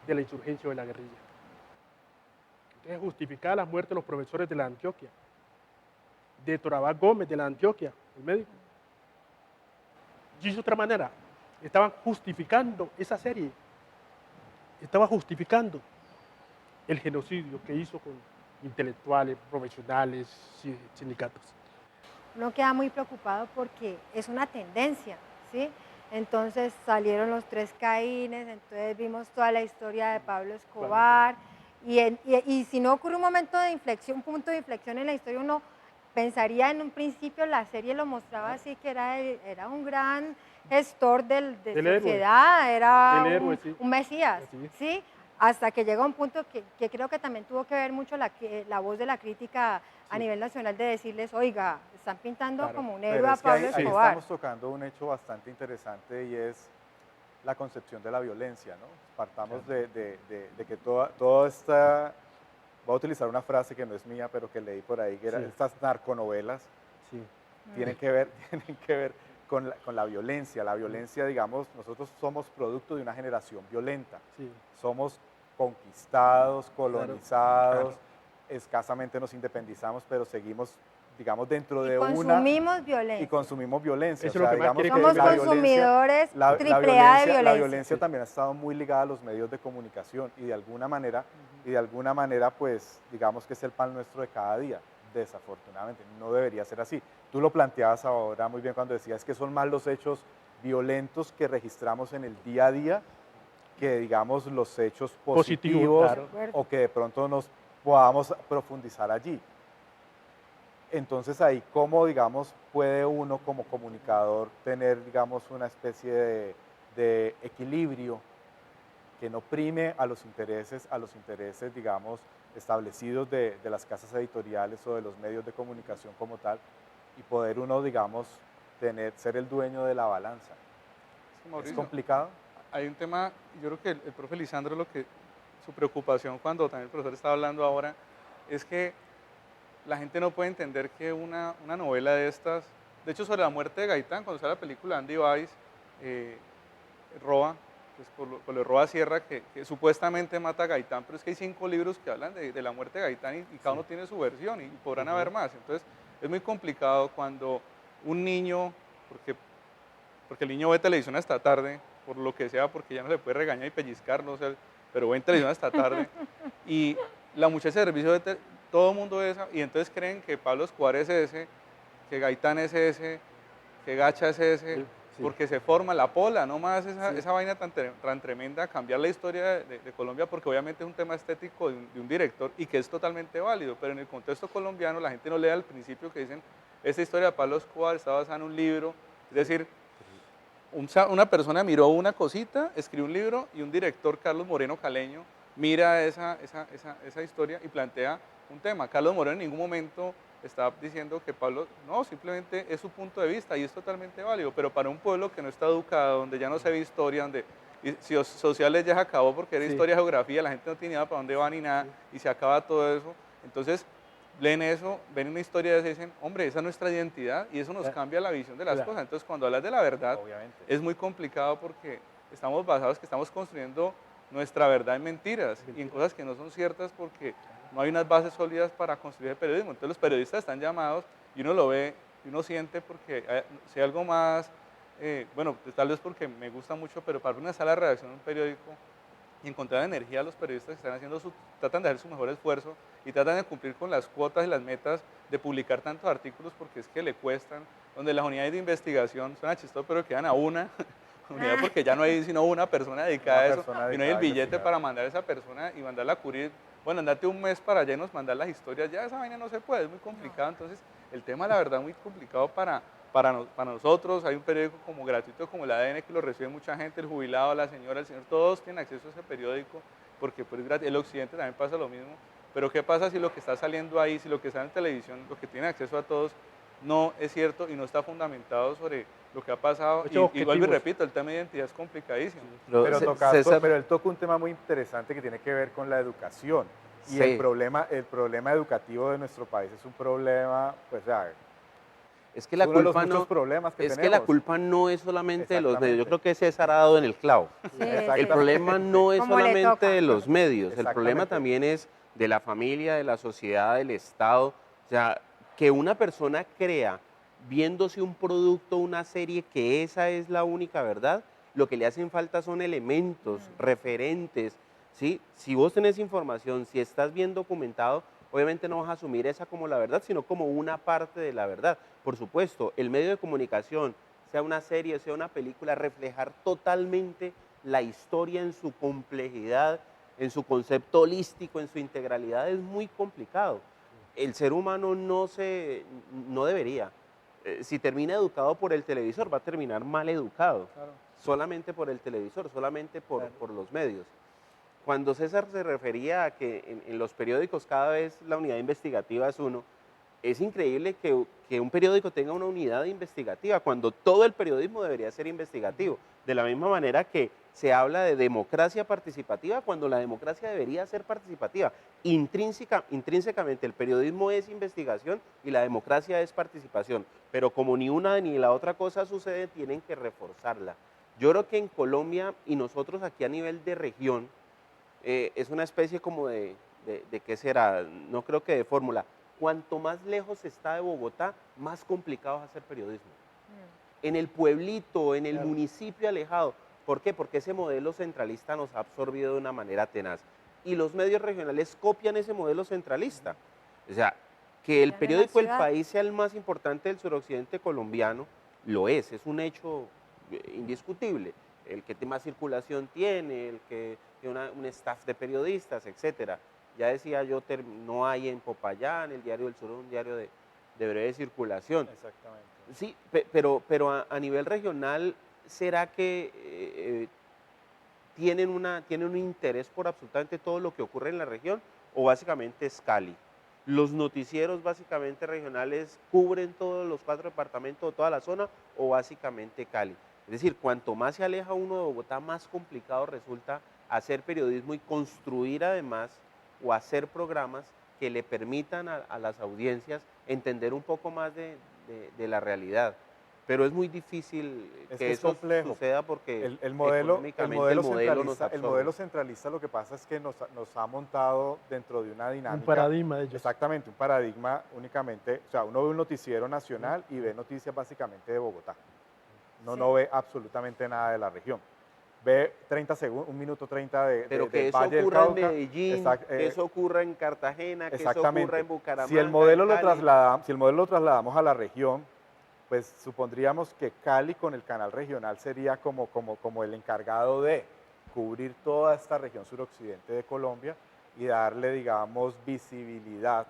Speaker 5: de la insurgencia o de la guerrilla. Entonces justificaba la muerte de los profesores de la Antioquia, de Torabás Gómez de la Antioquia, el médico. Y de otra manera, estaban justificando esa serie, estaba justificando el genocidio que hizo con intelectuales, profesionales, sindicatos.
Speaker 4: Uno queda muy preocupado porque es una tendencia, ¿sí? Entonces salieron los 3 Caínes, entonces vimos toda la historia de Pablo Escobar, y si no ocurre un momento de inflexión, un punto de inflexión en la historia, uno pensaría en un principio, la serie lo mostraba así, que era un gran gestor de sociedad, era
Speaker 5: héroe, sí.
Speaker 4: un mesías,
Speaker 5: Así.
Speaker 4: ¿sí? Hasta que llega un punto que creo que también tuvo que ver mucho la voz de la crítica a nivel nacional de decirles, oiga, están pintando
Speaker 5: Claro,
Speaker 4: como un
Speaker 2: Pero
Speaker 4: héroe a
Speaker 2: es que ahí,
Speaker 4: Pablo
Speaker 2: ahí
Speaker 4: Escobar.
Speaker 2: estamos tocando un hecho bastante interesante y es la concepción de la violencia, ¿no? Partamos de que toda esta, voy a utilizar una frase que no es mía, pero que leí por ahí, que era,
Speaker 5: Sí.
Speaker 2: estas narconovelas
Speaker 5: Sí.
Speaker 2: tienen que ver con la violencia. La violencia, digamos, nosotros somos producto de una generación violenta.
Speaker 5: Sí.
Speaker 2: Somos conquistados, colonizados,
Speaker 5: Claro.
Speaker 2: escasamente nos independizamos, pero seguimos, digamos, dentro
Speaker 4: Y
Speaker 2: de
Speaker 4: consumimos violencia.
Speaker 2: y consumimos violencia.
Speaker 5: Eso es lo que más quiere
Speaker 4: Somos
Speaker 2: la
Speaker 4: consumidores
Speaker 2: la
Speaker 4: triple A de
Speaker 2: la
Speaker 4: violencia.
Speaker 2: violencia también ha estado muy ligada a los medios de comunicación y de alguna manera, pues, digamos que es el pan nuestro de cada día. Desafortunadamente, no debería ser así. Tú lo planteabas ahora muy bien cuando decías que son más los hechos violentos que registramos en el día a día que, digamos, los hechos positivos
Speaker 5: claro.
Speaker 2: o que de pronto nos podamos profundizar allí. Entonces ahí, ¿cómo, digamos, puede uno como comunicador tener, digamos, una especie de equilibrio que no prime a los intereses, digamos, establecidos de las casas editoriales o de los medios de comunicación como tal, y poder uno, digamos, ser el dueño de la balanza?
Speaker 6: Sí, Mauricio,
Speaker 2: ¿Es complicado?
Speaker 6: hay un tema, yo creo que el profe Lisandro, su preocupación cuando también el profesor está hablando ahora, es que la gente no puede entender que una novela de estas, de hecho sobre la muerte de Gaitán, cuando sale la película Andy Weiss, roba, pues por lo roba Sierra, que supuestamente mata a Gaitán, pero es que hay 5 libros que hablan de la muerte de Gaitán y cada uno tiene su versión y podrán haber más. Entonces es muy complicado cuando un niño, porque el niño ve televisión hasta tarde, por lo que sea, porque ya no le puede regañar y pellizcar, no sé, pero ve en televisión hasta tarde, y la muchacha de servicio todo el mundo ve esa, y entonces creen que Pablo Escobar es ese, que Gaitán es ese, que Gacha es ese,
Speaker 5: Sí.
Speaker 6: porque se forma la pola, no más esa vaina tan tremenda, cambiar la historia de Colombia, porque obviamente es un tema estético de un director y que es totalmente válido, pero en el contexto colombiano la gente no lee al principio que dicen, esta historia de Pablo Escobar está basada en un libro, es decir, una persona miró una cosita, escribió un libro y un director, Carlos Moreno Caleño, mira esa historia y plantea un tema. Carlos Moreno en ningún momento está diciendo que Pablo, no, simplemente es su punto de vista y es totalmente válido, pero para un pueblo que no está educado, donde ya no se ve historia, donde sociales ya se acabó porque era historia, geografía, la gente no tiene idea para dónde va ni nada y se acaba todo eso, entonces leen eso, ven una historia y dicen, hombre, esa es nuestra identidad y eso nos cambia la visión de las cosas. Entonces, cuando hablas de la verdad,
Speaker 2: Obviamente.
Speaker 6: es muy complicado porque estamos basados, que estamos construyendo nuestra verdad en mentiras y en cosas que no son ciertas porque no hay unas bases sólidas para construir el periodismo. Entonces, los periodistas están llamados y uno lo ve y uno siente porque si hay algo más, bueno, tal vez porque me gusta mucho, pero para una sala de redacción de un periódico y encontrar energía a los periodistas que están haciendo tratan de hacer su mejor esfuerzo y tratan de cumplir con las cuotas y las metas de publicar tantos artículos porque es que le cuestan, donde las unidades de investigación suena chistoso, pero quedan a una unidad porque ya no hay sino una persona dedicada a eso y no hay el billete para mandar a esa persona y mandarla a cubrir, bueno, andate un mes para allá y nos mandar las historias, ya esa vaina no se puede, es muy complicado, entonces el tema la verdad muy complicado para nosotros. Hay un periódico como gratuito como el ADN que lo recibe mucha gente, el jubilado, la señora, el señor, todos tienen acceso a ese periódico porque pues, el occidente también pasa lo mismo, pero ¿qué pasa si lo que está saliendo ahí, si lo que está en televisión, lo que tiene acceso a todos, no es cierto y no está fundamentado sobre lo que ha pasado? Y vuelvo y repito, el tema de identidad es complicadísimo.
Speaker 2: Pero él toca un tema muy interesante que tiene que ver con la educación. Y
Speaker 3: Sí.
Speaker 2: el problema educativo de nuestro país es un problema, pues,
Speaker 3: Es que la
Speaker 2: uno de los
Speaker 3: culpa
Speaker 2: muchos
Speaker 3: no,
Speaker 2: problemas que
Speaker 3: es que
Speaker 2: tenemos.
Speaker 3: la culpa no es solamente de los medios. Yo
Speaker 2: Exactamente.
Speaker 3: creo que César ha dado en el clavo.
Speaker 4: Sí,
Speaker 2: Exactamente.
Speaker 3: El problema no es
Speaker 4: Como le
Speaker 3: solamente
Speaker 4: toca.
Speaker 3: de los medios, el problema
Speaker 2: Exactamente.
Speaker 3: también es de la familia, de la sociedad, del Estado. O sea, que una persona crea, viéndose un producto, una serie, que esa es la única verdad, lo que le hacen falta son elementos, referentes, ¿sí? Si vos tenés información, si estás bien documentado, obviamente no vas a asumir esa como la verdad, sino como una parte de la verdad. Por supuesto, el medio de comunicación, sea una serie, sea una película, reflejar totalmente la historia en su complejidad, en su concepto holístico, en su integralidad, es muy complicado. El ser humano no debería. Si termina educado por el televisor, va a terminar mal educado.
Speaker 6: Claro.
Speaker 3: Solamente por el televisor, solamente
Speaker 6: Claro.
Speaker 3: por los medios. Cuando César se refería a que en los periódicos cada vez la unidad investigativa es uno, es increíble que un periódico tenga una unidad investigativa cuando todo el periodismo debería ser investigativo. De la misma manera que se habla de democracia participativa cuando la democracia debería ser participativa. Intrínsecamente el periodismo es investigación y la democracia es participación, pero como ni una ni la otra cosa sucede, tienen que reforzarla. Yo creo que en Colombia y nosotros aquí a nivel de región, es una especie como de ¿qué será? No creo que de fórmula. Cuanto más lejos está de Bogotá, más complicado es hacer periodismo. En el pueblito, en el
Speaker 6: Claro.
Speaker 3: municipio alejado. ¿Por qué? Porque ese modelo centralista nos ha absorbido de una manera tenaz. Y los medios regionales copian ese modelo centralista. O sea, que el
Speaker 4: Ya en la
Speaker 3: periódico El
Speaker 4: ciudad.
Speaker 3: País sea el más importante del suroccidente colombiano, lo es un hecho indiscutible. El que más circulación tiene, el que tiene un staff de periodistas, etcétera. Ya decía yo, no hay en Popayán, el Diario del Sur es un diario de breve circulación.
Speaker 2: Exactamente.
Speaker 3: Sí, pero a nivel regional, ¿será que tienen un interés por absolutamente todo lo que ocurre en la región o básicamente es Cali? ¿Los noticieros básicamente regionales cubren todos los 4 departamentos o toda la zona o básicamente Cali? Es decir, cuanto más se aleja uno de Bogotá, más complicado resulta hacer periodismo y construir además o hacer programas que le permitan a las audiencias entender un poco más de la realidad. Pero es muy difícil
Speaker 2: Es
Speaker 3: que
Speaker 2: que es
Speaker 3: eso
Speaker 2: complejo.
Speaker 3: suceda porque
Speaker 2: El modelo
Speaker 3: económicamente el modelo nos
Speaker 2: centralista, el
Speaker 3: absorbe.
Speaker 2: modelo centralista lo que pasa es que nos ha montado dentro de una dinámica.
Speaker 5: Un paradigma de ellos.
Speaker 2: Exactamente, un paradigma únicamente. O sea, uno ve un noticiero nacional y ve noticias básicamente de Bogotá. No ve absolutamente nada de la región. Ve 30 segundos, 1 minuto 30
Speaker 3: Pero
Speaker 2: del
Speaker 3: que eso
Speaker 2: Valle del
Speaker 3: ocurra en
Speaker 2: Cauca.
Speaker 3: Medellín, que eso ocurra en Cartagena, que eso
Speaker 2: Exactamente.
Speaker 3: ocurra en Bucaramanga,
Speaker 2: Si el modelo
Speaker 3: en Cali.
Speaker 2: si el modelo lo trasladamos a la región, pues supondríamos que Cali con el canal regional sería como el encargado de cubrir toda esta región suroccidente de Colombia y darle, digamos, visibilidad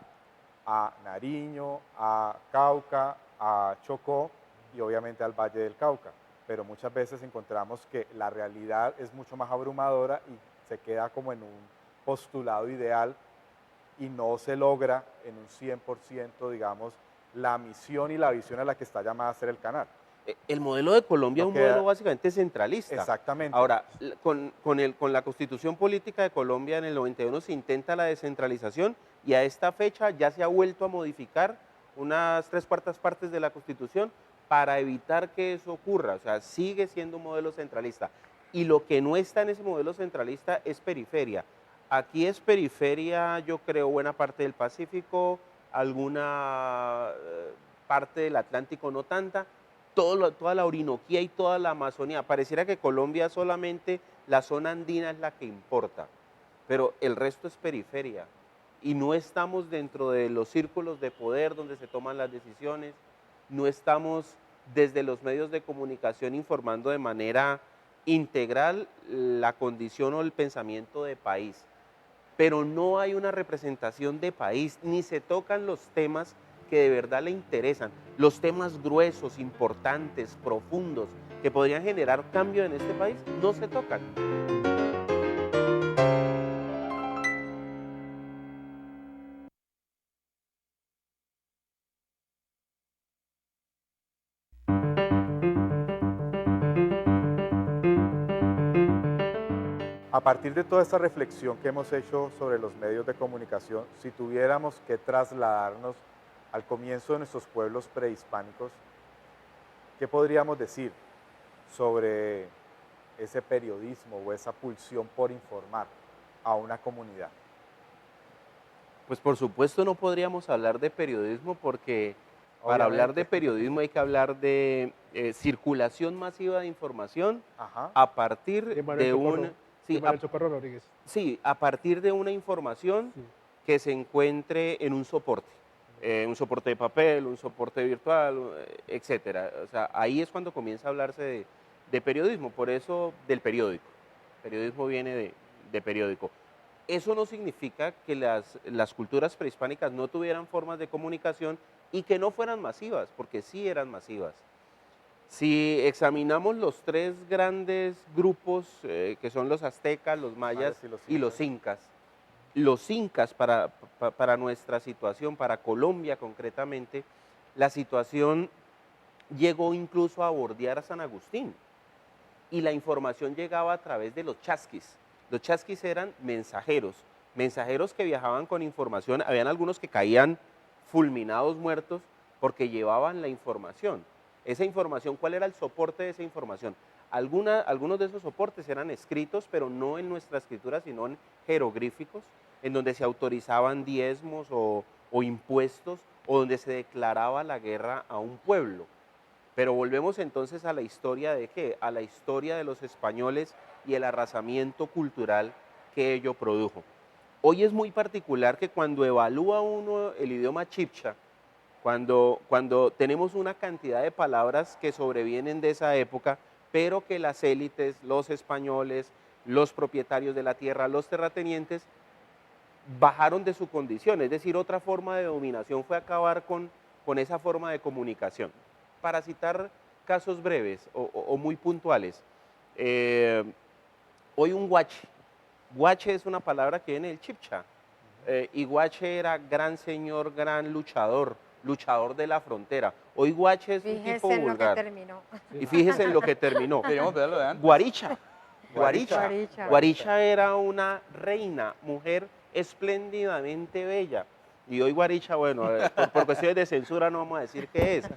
Speaker 2: a Nariño, a Cauca, a Chocó y obviamente al Valle del Cauca. Pero muchas veces encontramos que la realidad es mucho más abrumadora y se queda como en un postulado ideal y no se logra en un 100%, digamos, la misión y la visión a la que está llamada a ser el canal.
Speaker 3: El modelo de Colombia
Speaker 2: No
Speaker 3: es un
Speaker 2: queda-
Speaker 3: modelo básicamente centralista.
Speaker 2: Exactamente.
Speaker 3: Ahora, con la Constitución Política de Colombia en el 91 se intenta la descentralización y a esta fecha ya se ha vuelto a modificar unas 3/4 partes de la Constitución para evitar que eso ocurra. O sea, sigue siendo un modelo centralista. Y lo que no está en ese modelo centralista es periferia. Aquí es periferia, yo creo, buena parte del Pacífico, alguna parte del Atlántico no tanta, toda la Orinoquía y toda la Amazonía. Pareciera que Colombia solamente la zona andina es la que importa, pero el resto es periferia. Y no estamos dentro de los círculos de poder donde se toman las decisiones, no estamos desde los medios de comunicación informando de manera integral la condición o el pensamiento de país. Pero no hay una representación de país, ni se tocan los temas que de verdad le interesan, los temas gruesos, importantes, profundos, que podrían generar cambio en este país, no se tocan.
Speaker 2: A partir de toda esta reflexión que hemos hecho sobre los medios de comunicación, si tuviéramos que trasladarnos al comienzo de nuestros pueblos prehispánicos, ¿qué podríamos decir sobre ese periodismo o esa pulsión por informar a una comunidad?
Speaker 3: Pues por supuesto no podríamos hablar de periodismo porque para hablar de
Speaker 2: Obviamente.
Speaker 3: periodismo hay que hablar de circulación masiva de información
Speaker 2: Ajá.
Speaker 3: a partir
Speaker 5: De Manuel
Speaker 3: de
Speaker 5: Socorro,
Speaker 3: un... Sí,
Speaker 5: de Manuel Socorro Rodríguez.
Speaker 3: sí, a partir de una información
Speaker 5: Sí.
Speaker 3: que se encuentre en un soporte de papel, un soporte virtual, etcétera. O sea, ahí es cuando comienza a hablarse de periodismo, por eso del periódico. Periodismo viene de periódico. Eso no significa que las culturas prehispánicas no tuvieran formas de comunicación y que no fueran masivas, porque sí eran masivas. Si examinamos los tres grandes grupos, que son los aztecas, los mayas y los incas para nuestra situación, para Colombia concretamente, la situación llegó incluso a bordear a San Agustín y la información llegaba a través de los chasquis. Los chasquis eran mensajeros, mensajeros que viajaban con información, habían algunos que caían fulminados, muertos, porque llevaban la información. Esa información, ¿cuál era el soporte de esa información? Algunos de esos soportes eran escritos, pero no en nuestra escritura, sino en jeroglíficos, en donde se autorizaban diezmos o impuestos, o donde se declaraba la guerra a un pueblo. Pero volvemos entonces a la historia de ¿qué? A la historia de los españoles y el arrasamiento cultural que ello produjo. Hoy es muy particular que cuando evalúa uno el idioma chibcha, cuando tenemos una cantidad de palabras que sobrevienen de esa época, pero que las élites, los españoles, los propietarios de la tierra, los terratenientes, bajaron de su condición, es decir, otra forma de dominación fue acabar con esa forma de comunicación. Para citar casos breves o muy puntuales, hoy un guache es una palabra que viene del chibcha, y guache era gran señor, gran luchador de la frontera. Hoy guache es un tipo
Speaker 4: Fíjese en lo que
Speaker 3: vulgar.
Speaker 4: terminó.
Speaker 3: Y fíjese en lo que terminó.
Speaker 6: Deberíamos verlo de antes.
Speaker 3: Guaricha.
Speaker 4: Guaricha.
Speaker 3: Guaricha era una reina, mujer espléndidamente bella. Y hoy Guaricha, bueno, por cuestiones de censura no vamos a decir qué es.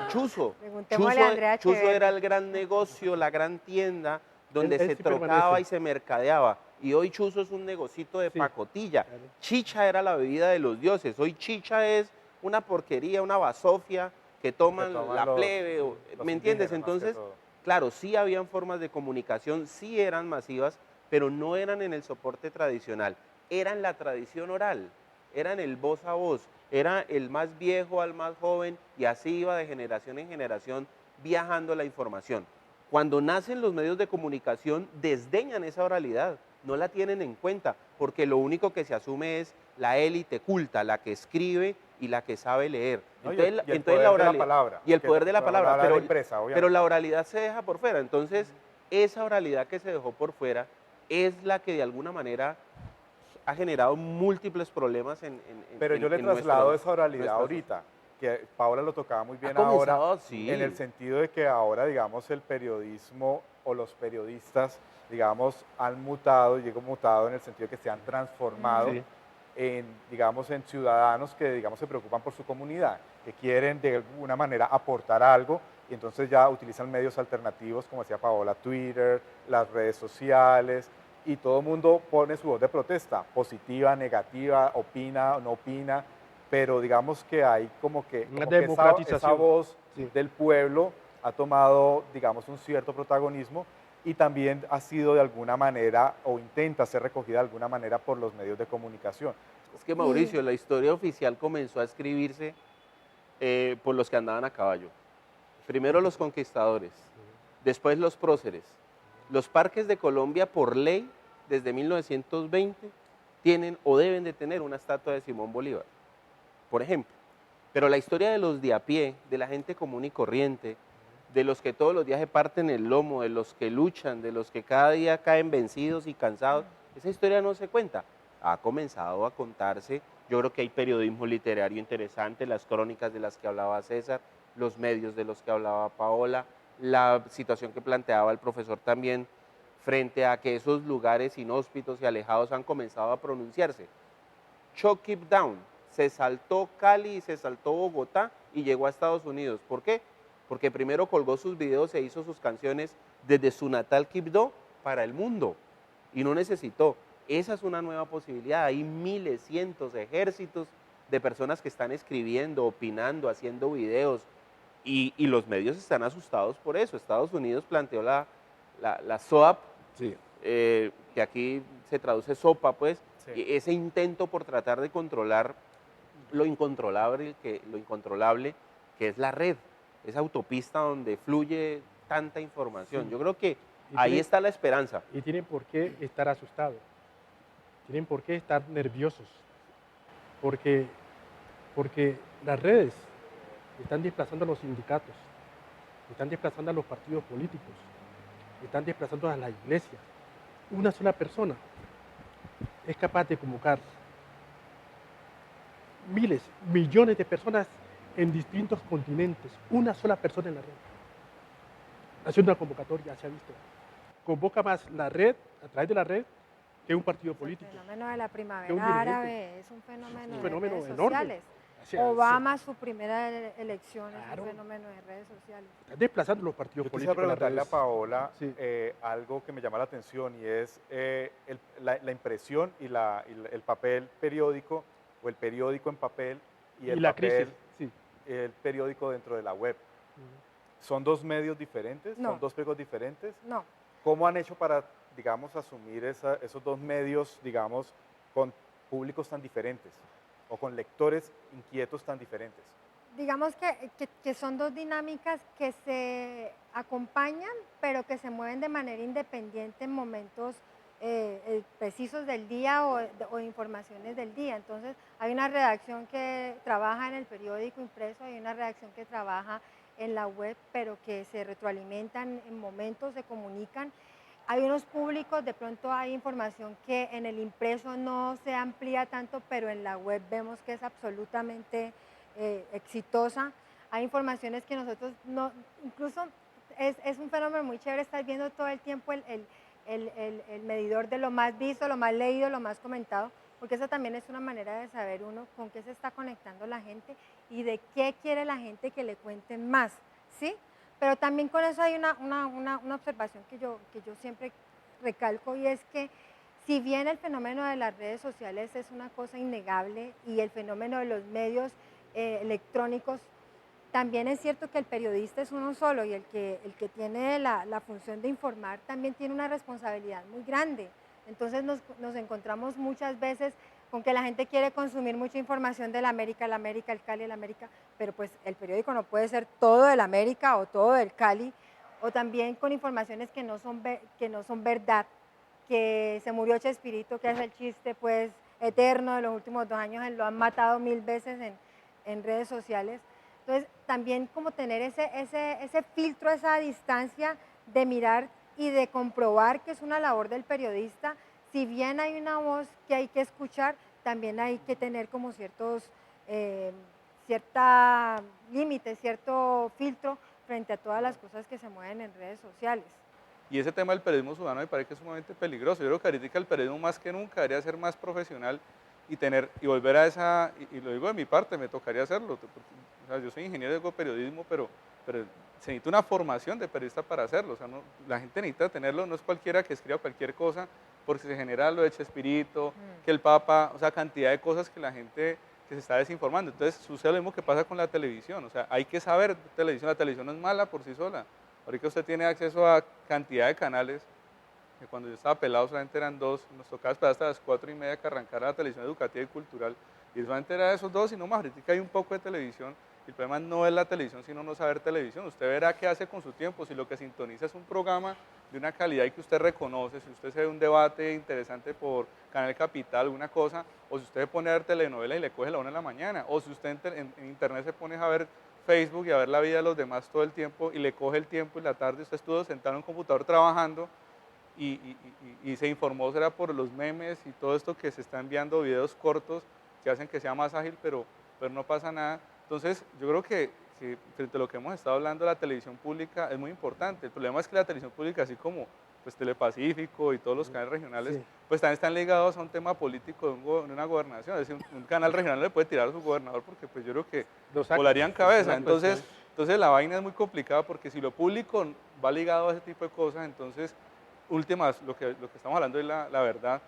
Speaker 3: Chuzo.
Speaker 4: Preguntémosle a Andrea
Speaker 3: Chuzo
Speaker 4: Echeverri.
Speaker 3: era el gran negocio, la gran tienda donde
Speaker 5: Él
Speaker 3: se
Speaker 5: sí
Speaker 3: trocaba
Speaker 5: permanece.
Speaker 3: y se mercadeaba. Y hoy Chuzo es un negocito de
Speaker 5: Sí,
Speaker 3: pacotilla.
Speaker 5: claro.
Speaker 3: Chicha era la bebida de los dioses. Hoy chicha es una porquería, una basofia que toman la plebe. ¿Me entiendes? Entonces, claro, sí habían formas de comunicación, sí eran masivas, pero no eran en el soporte tradicional, eran la tradición oral, eran el voz a voz, era el más viejo al más joven y así iba de generación en generación viajando la información. Cuando nacen los medios de comunicación desdeñan esa oralidad, no la tienen en cuenta, porque lo único que se asume es la élite culta, la que escribe y la que sabe leer.
Speaker 2: ¿No? Y el poder de la palabra.
Speaker 3: Y el poder de la palabra,
Speaker 2: pero, impresa,
Speaker 3: pero la oralidad se deja por fuera. Entonces, esa oralidad que se dejó por fuera es la que de alguna manera ha generado múltiples problemas
Speaker 2: Pero yo le
Speaker 3: en
Speaker 2: traslado
Speaker 3: nuestro-
Speaker 2: esa oralidad
Speaker 3: nuestra-
Speaker 2: ahorita, que Paola lo tocaba muy bien
Speaker 3: Ha comenzado
Speaker 2: ahora,
Speaker 3: así.
Speaker 2: en el sentido de que ahora, digamos, el periodismo o los periodistas, digamos, han mutado, y digo mutado en el sentido de que se han transformado
Speaker 5: Sí.
Speaker 2: en, digamos, en ciudadanos que, digamos, se preocupan por su comunidad, que quieren de alguna manera aportar algo y entonces ya utilizan medios alternativos, como decía Paola, Twitter, las redes sociales, y todo el mundo pone su voz de protesta, positiva, negativa, opina, no opina, pero digamos que hay como que,
Speaker 5: Una
Speaker 2: como que esa
Speaker 5: democratización.
Speaker 2: voz
Speaker 5: Sí.
Speaker 2: del pueblo ha tomado, digamos, un cierto protagonismo y también ha sido de alguna manera o intenta ser recogida de alguna manera por los medios de comunicación.
Speaker 3: Es que Mauricio, la historia oficial comenzó a escribirse por los que andaban a caballo. Primero los conquistadores, después los próceres. Los parques de Colombia, por ley, desde 1920, tienen o deben de tener una estatua de Simón Bolívar, por ejemplo. Pero la historia de los de a pie, de la gente común y corriente, de los que todos los días se parten el lomo, de los que luchan, de los que cada día caen vencidos y cansados, esa historia no se cuenta. Ha comenzado a contarse, yo creo que hay periodismo literario interesante, las crónicas de las que hablaba César, los medios de los que hablaba Paola, la situación que planteaba el profesor también frente a que esos lugares inhóspitos y alejados han comenzado a pronunciarse. Chuck it down, se saltó Cali, se saltó Bogotá y llegó a Estados Unidos. ¿Por qué? Porque primero colgó sus videos e hizo sus canciones desde su natal Quibdó para el mundo y no necesitó. Esa es una nueva posibilidad. Hay miles, cientos, ejércitos de personas que están escribiendo, opinando, haciendo videos y los medios están asustados por eso. Estados Unidos planteó la SOAP,
Speaker 2: Sí.
Speaker 3: que aquí se traduce sopa, pues,
Speaker 2: Sí.
Speaker 3: ese intento por tratar de controlar lo incontrolable que es la red, esa autopista donde fluye tanta información.
Speaker 5: Sí.
Speaker 3: Yo creo que
Speaker 5: Y
Speaker 3: ahí
Speaker 5: tiene-
Speaker 3: está la esperanza.
Speaker 5: Y tienen por qué estar asustados, tienen por qué estar nerviosos, porque, porque las redes están desplazando a los sindicatos, están desplazando a los partidos políticos, están desplazando a las iglesias. Una sola persona es capaz de convocar miles, millones de personas en distintos continentes, una sola persona en la red, haciendo una convocatoria, se ha visto. Convoca más la red, a través de la red, que un partido político.
Speaker 4: El fenómeno de la
Speaker 5: que un
Speaker 4: primavera
Speaker 5: dirigente.
Speaker 4: árabe es un fenómeno,
Speaker 5: Un
Speaker 4: de
Speaker 5: fenómeno
Speaker 4: redes
Speaker 5: enorme.
Speaker 4: sociales.
Speaker 5: O sea,
Speaker 4: Obama, su primera elección, es
Speaker 5: Claro.
Speaker 4: un fenómeno de redes sociales.
Speaker 5: están desplazando los partidos
Speaker 2: Yo quisiera
Speaker 5: políticos. las
Speaker 2: preguntarle a
Speaker 5: redes.
Speaker 2: Paola
Speaker 5: Sí.
Speaker 2: algo que me llama la atención y es la impresión y el papel periódico o el periódico en papel y el
Speaker 5: la
Speaker 2: papel,
Speaker 5: crisis, sí.
Speaker 2: el periódico dentro de la web.
Speaker 5: Ujú.
Speaker 2: ¿Son dos medios diferentes?
Speaker 4: No.
Speaker 2: ¿Son dos periódicos diferentes?
Speaker 4: No,
Speaker 2: ¿Cómo han hecho para, digamos, asumir esos dos medios, digamos, con públicos tan diferentes o con lectores inquietos tan diferentes?
Speaker 4: digamos que son dos dinámicas que se acompañan, pero que se mueven de manera independiente en momentos precisos del día o de informaciones del día. Entonces, hay una redacción que trabaja en el periódico impreso, hay una redacción que trabaja en la web, pero que se retroalimentan en momentos, se comunican. Hay unos públicos, de pronto hay información que en el impreso no se amplía tanto, pero en la web vemos que es absolutamente exitosa. Hay informaciones que nosotros no, incluso es un fenómeno muy chévere estar viendo todo el tiempo el medidor de lo más visto, lo más leído, lo más comentado, porque esa también es una manera de saber uno con qué se está conectando la gente y de qué quiere la gente que le cuenten más, ¿sí? Pero también con eso hay una observación que yo siempre recalco y es que si bien el fenómeno de las redes sociales es una cosa innegable y el fenómeno de los medios electrónicos, también es cierto que el periodista es uno solo y el que tiene la función de informar también tiene una responsabilidad muy grande. Entonces nos encontramos muchas veces con que la gente quiere consumir mucha información del América, el América, el Cali, el América, pero pues el periódico no puede ser todo del América o todo del Cali, o también con informaciones que no son verdad, que se murió Chespirito, que es el chiste pues eterno de los últimos 2 años, lo han matado 1000 veces en redes sociales. Entonces, también como tener ese filtro, esa distancia de mirar y de comprobar que es una labor del periodista. Si bien hay una voz que hay que escuchar, también hay que tener como cierta límite, cierto filtro frente a todas las cosas que se mueven en redes sociales.
Speaker 6: Y ese tema del periodismo ciudadano me parece que es sumamente peligroso. Yo creo que ahorita el periodismo más que nunca debería ser más profesional y volver a esa, y lo digo de mi parte, me tocaría hacerlo. O sea, yo soy ingeniero de periodismo, pero se necesita una formación de periodista para hacerlo. O sea, la gente necesita tenerlo, no es cualquiera que escriba cualquier cosa, porque se genera lo de Chespirito, que el Papa, o sea, cantidad de cosas que la gente que se está desinformando. Entonces sucede lo mismo que pasa con la televisión. O sea, hay que saber televisión, la televisión no es mala por sí sola. Ahorita usted tiene acceso a cantidad de canales, que cuando yo estaba pelado solamente eran 2, nos tocaba esperar hasta las 4:30 que arrancara la televisión educativa y cultural, y solamente era esos 2 y no más. Ahorita hay un poco de televisión, y el problema no es la televisión, sino no saber televisión. Usted verá qué hace con su tiempo, si lo que sintoniza es un programa de una calidad y que usted reconoce, si usted se ve un debate interesante por Canal Capital, alguna cosa, o si usted pone a ver telenovelas y le coge la 1 de la mañana, o si usted en internet se pone a ver Facebook y a ver la vida de los demás todo el tiempo y le coge el tiempo y la tarde usted estuvo sentado en un computador trabajando y se informó, será por los memes y todo esto que se está enviando videos cortos que hacen que sea más ágil, pero no pasa nada. Entonces yo creo que frente a lo que hemos estado hablando, la televisión pública es muy importante. El problema es que la televisión pública, así como pues Telepacífico y todos los canales regionales,
Speaker 5: Sí.
Speaker 6: pues también están ligados a un tema político de una gobernación. Es decir, un canal regional no le puede tirar a su gobernador porque pues yo creo que
Speaker 5: Lo saca.
Speaker 6: volarían
Speaker 5: Es
Speaker 6: cabeza.
Speaker 5: una
Speaker 6: Entonces,
Speaker 5: cuestión.
Speaker 6: entonces la vaina es muy complicada porque si lo público va ligado a ese tipo de cosas, entonces, últimas, lo que estamos hablando es la verdad.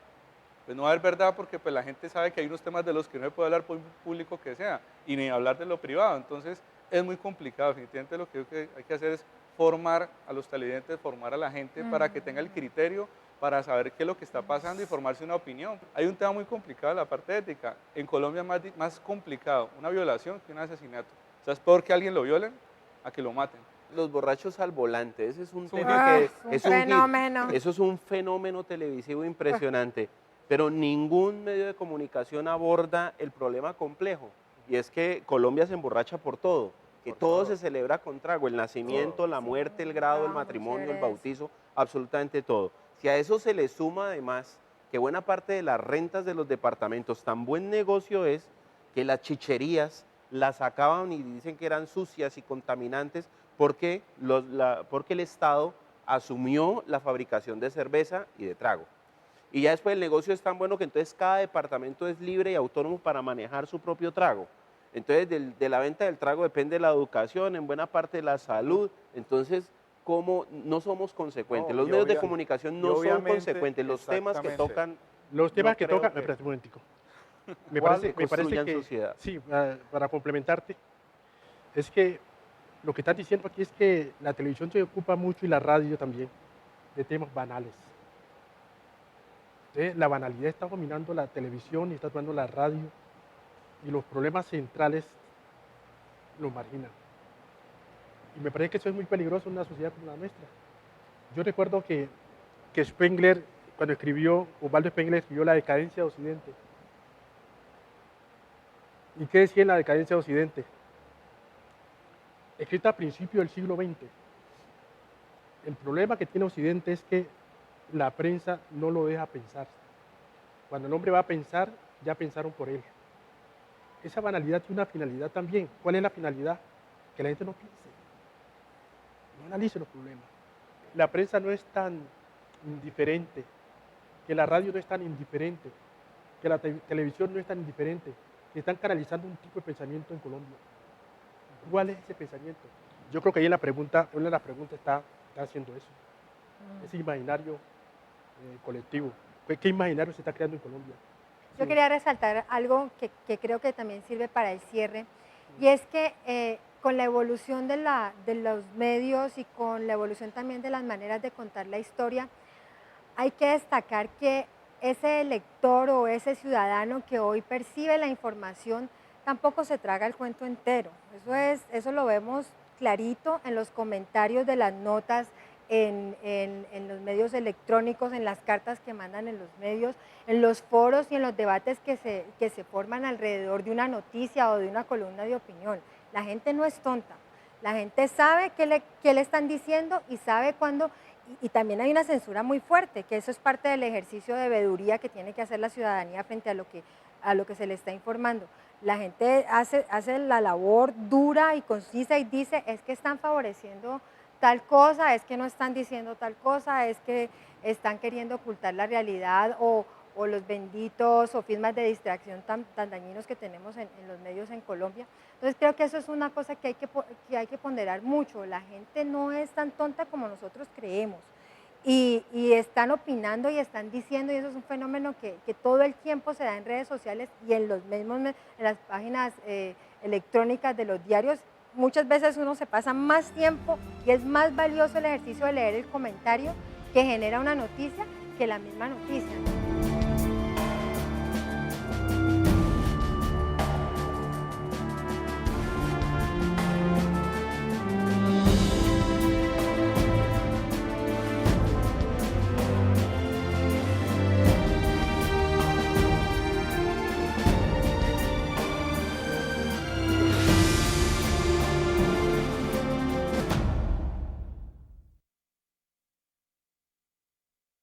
Speaker 6: Pues no va a haber verdad porque pues la gente sabe que hay unos temas de los que no se puede hablar por público que sea y ni hablar de lo privado. Entonces es muy complicado. Definitivamente lo que hay que hacer es formar a los televidentes, formar a la gente para que tenga el criterio para saber qué es lo que está pasando y formarse una opinión. Hay un tema muy complicado, la parte ética. En Colombia es más complicado una violación que un asesinato. O sea, es peor que alguien lo violen a que lo maten.
Speaker 3: Los borrachos al volante, ese es un
Speaker 6: un
Speaker 3: tema
Speaker 4: Ah,
Speaker 3: que
Speaker 4: es un
Speaker 3: es un hit.
Speaker 4: fenómeno.
Speaker 3: Eso es un fenómeno televisivo impresionante, pero ningún medio de comunicación aborda el problema complejo, y es que Colombia se emborracha por todo, que todo se celebra con trago, el nacimiento, la muerte, el grado, el
Speaker 4: Ah, muy
Speaker 3: matrimonio, el
Speaker 4: chévere eso.
Speaker 3: bautizo, absolutamente todo. Si a eso se le suma además que buena parte de las rentas de los departamentos, tan buen negocio es que las chicherías las sacaban y dicen que eran sucias y contaminantes porque el Estado asumió la fabricación de cerveza y de trago. Y ya después el negocio es tan bueno que entonces cada departamento es libre y autónomo para manejar su propio trago. Entonces de la venta del trago depende la educación, en buena parte la salud. Entonces, ¿cómo no somos consecuentes?
Speaker 2: No,
Speaker 3: Los
Speaker 2: y
Speaker 3: medios de
Speaker 2: obvia-
Speaker 3: comunicación
Speaker 2: y
Speaker 3: no son
Speaker 2: obviamente,
Speaker 3: consecuentes. Los temas que
Speaker 2: exactamente.
Speaker 3: tocan
Speaker 5: Los temas
Speaker 3: no
Speaker 5: que
Speaker 3: creo
Speaker 5: tocan,
Speaker 3: que-
Speaker 5: espérate un momentico.
Speaker 3: ¿Cuál?
Speaker 5: Me parece
Speaker 3: Construyan
Speaker 5: que,
Speaker 3: sociedad.
Speaker 5: sí, para complementarte, es que lo que estás diciendo aquí es que la televisión se ocupa mucho y la radio también de temas banales. Entonces, la banalidad está dominando la televisión y está dominando la radio y los problemas centrales los marginan. Y me parece que eso es muy peligroso en una sociedad como la nuestra. Yo recuerdo que Spengler, cuando Osvaldo Spengler escribió La decadencia de Occidente. ¿Y qué decía en La decadencia de Occidente? Escrita a principios del siglo XX. El problema que tiene Occidente es que la prensa no lo deja pensar. Cuando el hombre va a pensar, ya pensaron por él. Esa banalidad tiene una finalidad también. ¿Cuál es la finalidad? Que la gente no piense, no analice los problemas. La prensa no es tan indiferente, que la radio no es tan indiferente, que la televisión no es tan indiferente, que están canalizando un tipo de pensamiento en Colombia. ¿Cuál es ese pensamiento? Yo creo que ahí en la pregunta, una de las preguntas está haciendo eso. Ese imaginario colectivo. ¿Qué imaginario se está creando en Colombia?
Speaker 4: Yo
Speaker 5: Sí.
Speaker 4: quería resaltar algo que creo que también sirve para el cierre, y es que con la evolución de los medios y con la evolución también de las maneras de contar la historia, hay que destacar que ese lector o ese ciudadano que hoy percibe la información tampoco se traga el cuento entero. Eso lo vemos clarito en los comentarios de las notas, en los medios electrónicos, en las cartas que mandan en los medios, en los foros y en los debates que se forman alrededor de una noticia o de una columna de opinión. La gente no es tonta, la gente sabe qué le están diciendo y sabe cuándo, y también hay una censura muy fuerte, que eso es parte del ejercicio de veeduría que tiene que hacer la ciudadanía frente a lo que se le está informando. La gente hace la labor dura y concisa y dice, es que están favoreciendo tal cosa, es que no están diciendo tal cosa, es que están queriendo ocultar la realidad o los benditos sofismas de distracción tan dañinos que tenemos en los medios en Colombia. Entonces creo que eso es una cosa que hay que ponderar mucho. La gente no es tan tonta como nosotros creemos. Y están opinando y están diciendo, y eso es un fenómeno que todo el tiempo se da en redes sociales y en en las páginas electrónicas de los diarios. Muchas veces uno se pasa más tiempo y es más valioso el ejercicio de leer el comentario que genera una noticia que la misma noticia.